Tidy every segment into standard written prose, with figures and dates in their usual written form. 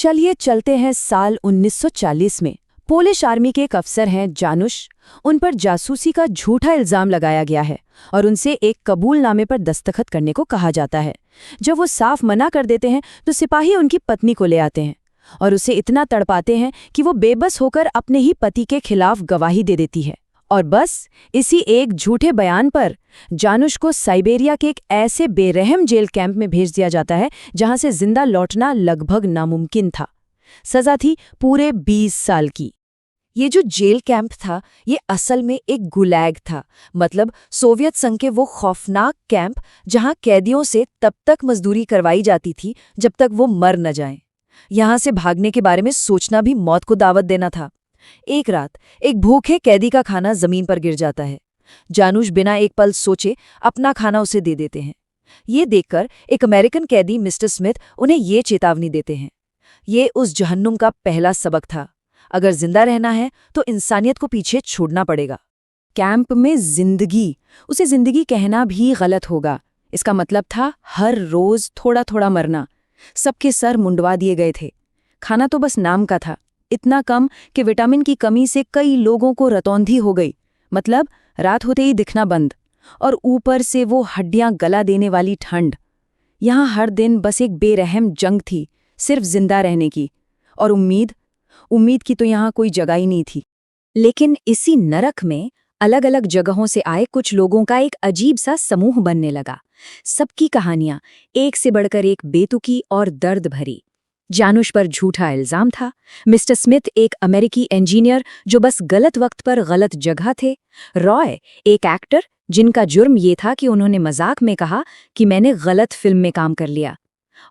चलिए चलते हैं साल 1940 में। पोलिश आर्मी के एक अफसर हैं जानुश। उन पर जासूसी का झूठा इल्जाम लगाया गया है और उनसे एक कबूलनामे पर दस्तखत करने को कहा जाता है। जब वो साफ मना कर देते हैं तो सिपाही उनकी पत्नी को ले आते हैं और उसे इतना तड़पाते हैं कि वो बेबस होकर अपने ही पति के खिलाफ गवाही दे देती है। और बस इसी एक झूठे बयान पर जानुश को साइबेरिया के एक ऐसे बेरहम जेल कैंप में भेज दिया जाता है जहां से जिंदा लौटना लगभग नामुमकिन था। सजा थी पूरे 20 साल की। ये जो जेल कैंप था ये असल में एक गुलैग था, मतलब सोवियत संघ के वो खौफनाक कैंप जहां कैदियों से तब तक मजदूरी करवाई जाती थी जब तक वो मर न जाएं। यहां से भागने के बारे में सोचना भी मौत को दावत देना था। एक रात एक भूखे कैदी का खाना जमीन पर गिर जाता है। जानुश बिना एक पल सोचे अपना खाना उसे दे देते हैं। ये देखकर एक अमेरिकन कैदी मिस्टर स्मिथ उन्हें ये चेतावनी देते हैं। ये उस जहन्नुम का पहला सबक था। अगर जिंदा रहना है तो इंसानियत को पीछे छोड़ना पड़ेगा। कैंप में जिंदगी, उसे जिंदगी कहना भी गलत होगा। इसका मतलब था हर रोज थोड़ा थोड़ा मरना। सबके सर मुंडवा दिए गए थे। खाना तो बस नाम का था, इतना कम कि विटामिन की कमी से कई लोगों को रतौंधी हो गई। मतलब रात होते ही दिखना बंद, और ऊपर से वो हड्डियां गला देने वाली ठंड। यहां हर दिन बस एक बेरहम जंग थी, सिर्फ जिंदा रहने की। और उम्मीद की तो यहां कोई जगह ही नहीं थी। लेकिन इसी नरक में अलग अलग जगहों से आए कुछ लोगों का एक अजीब सा समूह बनने लगा। सबकी कहानियां एक से बढ़कर एक बेतुकी और दर्द भरी। जानुश पर झूठा इल्जाम था। मिस्टर स्मिथ एक अमेरिकी इंजीनियर जो बस गलत वक्त पर गलत जगह थे। रॉय एक एक्टर जिनका जुर्म ये था कि उन्होंने मजाक में कहा कि मैंने गलत फिल्म में काम कर लिया।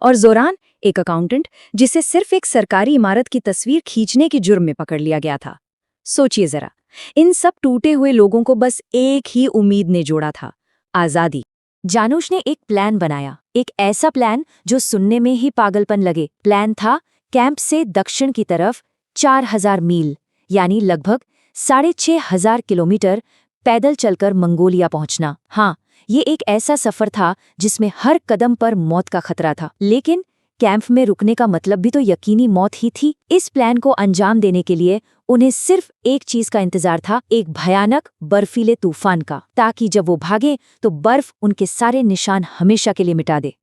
और जोरान एक अकाउंटेंट जिसे सिर्फ एक सरकारी इमारत की तस्वीर खींचने के जुर्म में पकड़ लिया गया था। सोचिए जरा, इन सब टूटे हुए लोगों को बस एक ही उम्मीद ने जोड़ा था, आजादी। जानुश ने एक प्लान बनाया, एक ऐसा प्लान जो सुनने में ही पागलपन लगे। प्लान था कैंप से दक्षिण की तरफ 4000 मील यानी लगभग 6500 किलोमीटर पैदल चलकर मंगोलिया पहुंचना। हाँ, ये एक ऐसा सफर था जिसमें हर कदम पर मौत का खतरा था। लेकिन कैंप में रुकने का मतलब भी तो यकीनी मौत ही थी। इस प्लान को अंजाम देने के लिए उन्हें सिर्फ एक चीज का इंतजार था, एक भयानक बर्फीले तूफान का, ताकि जब वो भागे तो बर्फ उनके सारे निशान हमेशा के लिए मिटा दे।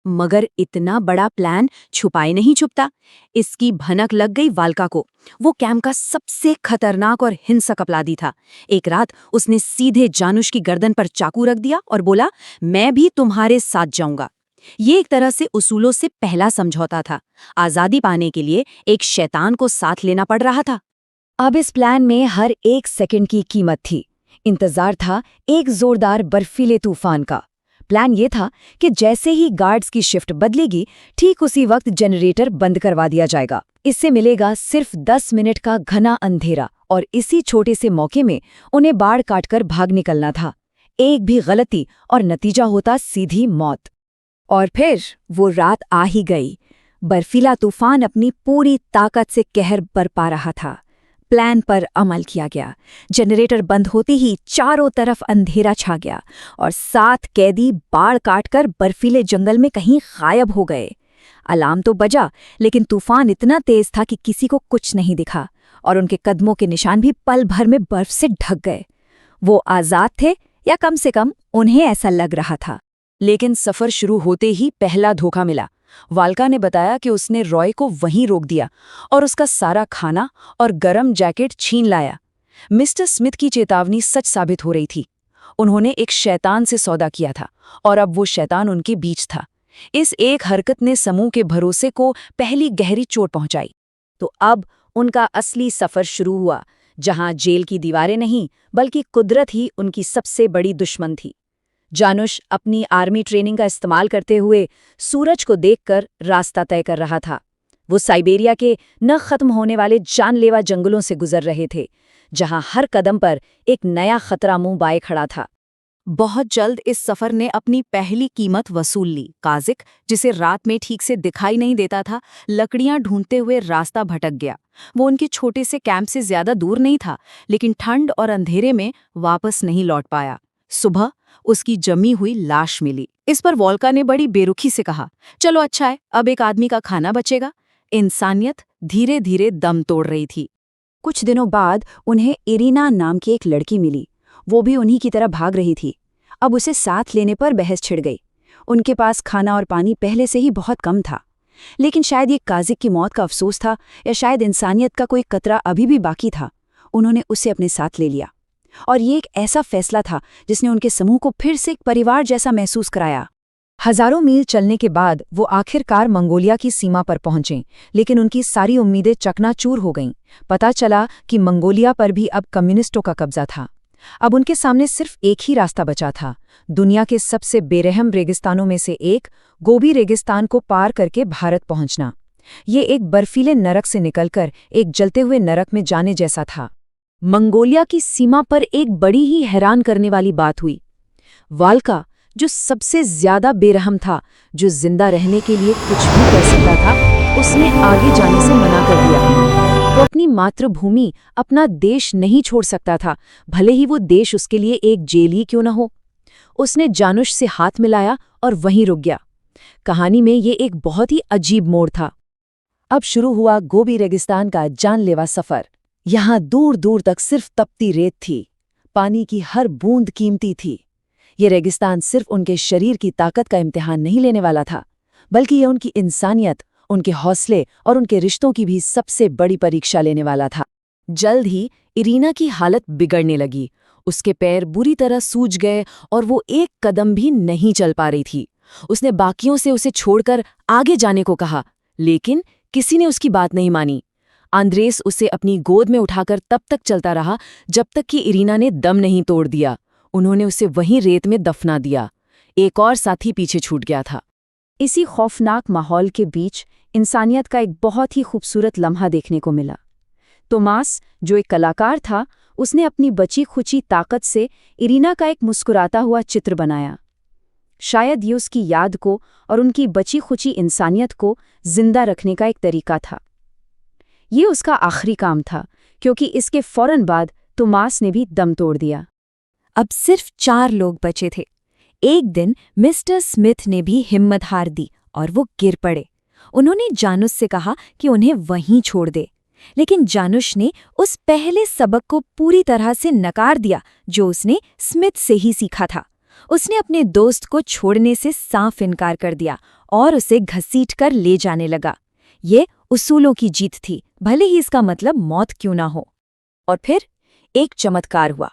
मगर इतना बड़ा प्लान छुपाए नहीं छुपता। इसकी भनक लग गई वाल्का को। वो कैंप का सबसे खतरनाक और हिंसक अपराधी था। एक रात उसने सीधे जानुश की गर्दन पर चाकू रख दिया और बोला, मैं भी तुम्हारे साथ जाऊंगा। ये एक तरह से उसूलों से पहला समझौता था। आजादी पाने के लिए एक शैतान को साथ लेना पड़ रहा था। अब इस प्लान में हर एक सेकंड की कीमत थी। इंतजार था एक जोरदार बर्फीले तूफान का। प्लान ये था कि जैसे ही गार्ड्स की शिफ्ट बदलेगी, ठीक उसी वक्त जनरेटर बंद करवा दिया जाएगा। इससे मिलेगा सिर्फ 10 मिनट का घना अंधेरा, और इसी छोटे से मौके में उन्हें बाढ़ काटकर भाग निकलना था। एक भी गलती और नतीजा होता सीधी मौत। और फिर वो रात आ ही गई। बर्फीला तूफान अपनी पूरी ताकत से कहर बरपा रहा था। प्लान पर अमल किया गया। जनरेटर बंद होते ही चारों तरफ अंधेरा छा गया और 7 कैदी बाढ़ काटकर बर्फीले जंगल में कहीं गायब हो गए। अलार्म तो बजा, लेकिन तूफान इतना तेज था कि किसी को कुछ नहीं दिखा और उनके कदमों के निशान भी पल भर में बर्फ से ढक गए। वो आजाद थे, या कम से कम उन्हें ऐसा लग रहा था। लेकिन सफर शुरू होते ही पहला धोखा मिला। वाल्का ने बताया कि उसने रॉय को वहीं रोक दिया और उसका सारा खाना और गरम जैकेट छीन लाया। मिस्टर स्मिथ की चेतावनी सच साबित हो रही थी। उन्होंने एक शैतान से सौदा किया था और अब वो शैतान उनके बीच था। इस एक हरकत ने समूह के भरोसे को पहली गहरी चोट पहुंचाई। तो अब उनका असली सफर शुरू हुआ, जहां जेल की दीवारें नहीं बल्कि कुदरत ही उनकी सबसे बड़ी दुश्मन थी। जानुश अपनी आर्मी ट्रेनिंग का इस्तेमाल करते हुए सूरज को देखकर रास्ता तय कर रहा था। वो साइबेरिया के न खत्म होने वाले जानलेवा जंगलों से गुजर रहे थे, जहां हर कदम पर एक नया खतरा मुंह बाए खड़ा था। बहुत जल्द इस सफर ने अपनी पहली कीमत वसूल ली। काजिक, जिसे रात में ठीक से दिखाई नहीं देता था, लकड़ियां ढूंढते हुए रास्ता भटक गया। वो उनके छोटे से कैंप से ज्यादा दूर नहीं था, लेकिन ठंड और अंधेरे में वापस नहीं लौट पाया। सुबह उसकी जमी हुई लाश मिली। इस पर वाल्का ने बड़ी बेरुखी से कहा, चलो अच्छा है, अब एक आदमी का खाना बचेगा। इंसानियत धीरे धीरे दम तोड़ रही थी। कुछ दिनों बाद उन्हें इरीना नाम की एक लड़की मिली। वो भी उन्हीं की तरह भाग रही थी। अब उसे साथ लेने पर बहस छिड़ गई। उनके पास खाना और पानी पहले से ही बहुत कम था, लेकिन शायद ये काजिक की मौत का अफसोस था, या शायद इंसानियत का कोई कतरा अभी भी बाकी था। उन्होंने उसे अपने साथ ले लिया, और ये एक ऐसा फैसला था जिसने उनके समूह को फिर से एक परिवार जैसा महसूस कराया। हजारों मील चलने के बाद वो आखिरकार मंगोलिया की सीमा पर पहुंचे, लेकिन उनकी सारी उम्मीदें चकनाचूर हो गईं। पता चला कि मंगोलिया पर भी अब कम्युनिस्टों का कब्जा था। अब उनके सामने सिर्फ एक ही रास्ता बचा था, दुनिया के सबसे बेरहम रेगिस्तानों में से एक गोबी रेगिस्तान को पार करके भारत पहुंचना। ये एक बर्फीले नरक से निकलकर एक जलते हुए नरक में जाने जैसा था। मंगोलिया की सीमा पर एक बड़ी ही हैरान करने वाली बात हुई। वाल्का, जो सबसे ज्यादा बेरहम था, जो जिंदा रहने के लिए कुछ भी कर सकता था, उसने आगे जाने से मना कर दिया। वो अपनी मातृभूमि, अपना देश नहीं छोड़ सकता था, भले ही वो देश उसके लिए एक जेल ही क्यों न हो। उसने जानुश से हाथ मिलाया और वहीं रुक गया। कहानी में ये एक बहुत ही अजीब मोड़ था। अब शुरू हुआ गोबी रेगिस्तान का जानलेवा सफर। यहाँ दूर दूर तक सिर्फ तपती रेत थी। पानी की हर बूंद कीमती थी। ये रेगिस्तान सिर्फ उनके शरीर की ताकत का इम्तिहान नहीं लेने वाला था, बल्कि ये उनकी इंसानियत, उनके हौसले और उनके रिश्तों की भी सबसे बड़ी परीक्षा लेने वाला था। जल्द ही इरीना की हालत बिगड़ने लगी। उसके पैर बुरी तरह सूज गए और वो एक कदम भी नहीं चल पा रही थी। उसने बाकियों से उसे छोड़कर आगे जाने को कहा, लेकिन किसी ने उसकी बात नहीं मानी। आंद्रेस उसे अपनी गोद में उठाकर तब तक चलता रहा जब तक कि इरीना ने दम नहीं तोड़ दिया। उन्होंने उसे वहीं रेत में दफना दिया। एक और साथी पीछे छूट गया था। इसी खौफनाक माहौल के बीच इंसानियत का एक बहुत ही खूबसूरत लम्हा देखने को मिला। तोमास, जो एक कलाकार था, उसने अपनी बची खुची ताकत से इरीना का एक मुस्कुराता हुआ चित्र बनाया। शायद ये उसकी याद को और उनकी बची खुची इंसानियत को जिंदा रखने का एक तरीका था। ये उसका आखिरी काम था, क्योंकि इसके फौरन बाद तोमास ने भी दम तोड़ दिया। अब सिर्फ 4 लोग बचे थे। एक दिन मिस्टर स्मिथ ने भी हिम्मत हार दी और वो गिर पड़े। उन्होंने जानुस से कहा कि उन्हें वहीं छोड़ दे, लेकिन जानुस ने उस पहले सबक को पूरी तरह से नकार दिया जो उसने स्मिथ से ही सीखा था। उसने अपने दोस्त को छोड़ने से साफ इनकार कर दिया और उसे घसीटकर ले जाने लगा। ये उसूलों की जीत थी, भले ही इसका मतलब मौत क्यों ना हो। और फिर एक चमत्कार हुआ।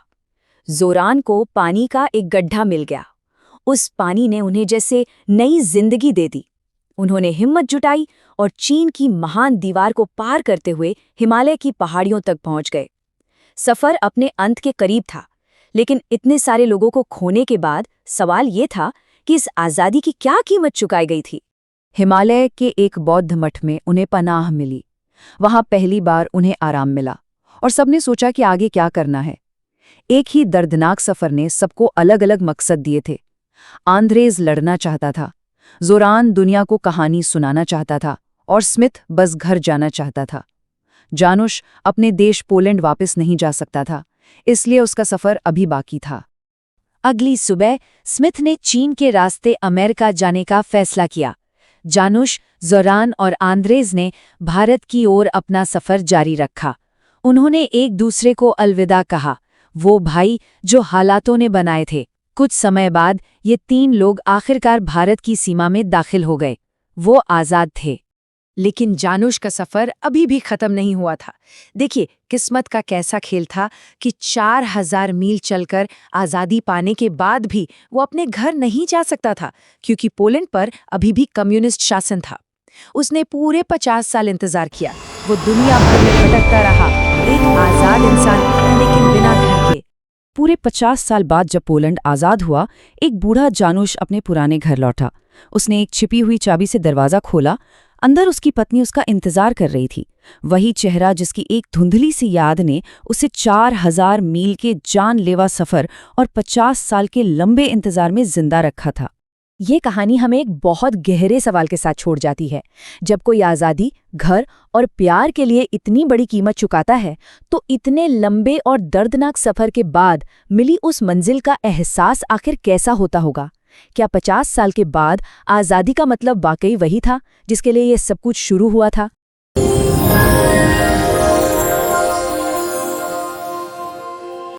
जोरान को पानी का एक गड्ढा मिल गया। उस पानी ने उन्हें जैसे नई जिंदगी दे दी। उन्होंने हिम्मत जुटाई और चीन की महान दीवार को पार करते हुए हिमालय की पहाड़ियों तक पहुंच गए। सफर अपने अंत के करीब था, लेकिन इतने सारे लोगों को खोने के बाद सवाल ये था कि इस आज़ादी की क्या कीमत चुकाई गई थी। हिमालय के एक बौद्ध मठ में उन्हें पनाह मिली। वहां पहली बार उन्हें आराम मिला और सबने सोचा कि आगे क्या करना है। एक ही दर्दनाक सफर ने सबको अलग अलग मकसद दिए थे। आंद्रेज लड़ना चाहता था, जोरान दुनिया को कहानी सुनाना चाहता था और स्मिथ बस घर जाना चाहता था। जानुश अपने देश पोलैंड वापस नहीं जा सकता था, इसलिए उसका सफर अभी बाकी था। अगली सुबह स्मिथ ने चीन के रास्ते अमेरिका जाने का फैसला किया। जानुश, जोरान और आंद्रेज ने भारत की ओर अपना सफर जारी रखा। उन्होंने एक दूसरे को अलविदा कहा, वो भाई जो हालातों ने बनाए थे। कुछ समय बाद ये 3 लोग आखिरकार भारत की सीमा में दाखिल हो गए। वो आज़ाद थे। लेकिन जानुश का सफर अभी भी खत्म नहीं हुआ था। देखिए किस्मत का कैसा खेल था कि 4000 मील चलकर आज़ादी पाने के बाद भी वो अपने घर नहीं जा सकता था, क्योंकि पोलैंड पर अभी भी कम्युनिस्ट शासन था। उसने पूरे 50 साल इंतजार किया। वो दुनिया भर में भटकता रहा, एक आज़ाद इंसान, लेकिन बिना घर के। पूरे 50 साल बाद जब पोलैंड आज़ाद हुआ, एक बूढ़ा जानुश अपने पुराने घर लौटा। उसने एक छिपी हुई चाबी से दरवाज़ा खोला। अंदर उसकी पत्नी उसका इंतजार कर रही थी। वही चेहरा जिसकी एक धुंधली सी याद ने उसे 4000 मील के जानलेवा सफर और 50 साल के लंबे इंतजार में जिंदा रखा था। ये कहानी हमें एक बहुत गहरे सवाल के साथ छोड़ जाती है। जब कोई आज़ादी, घर और प्यार के लिए इतनी बड़ी कीमत चुकाता है, तो इतने लंबे और दर्दनाक सफर के बाद मिली उस मंजिल का एहसास आखिर कैसा होता होगा? क्या 50 साल के बाद आज़ादी का मतलब वाकई वही था जिसके लिए ये सब कुछ शुरू हुआ था?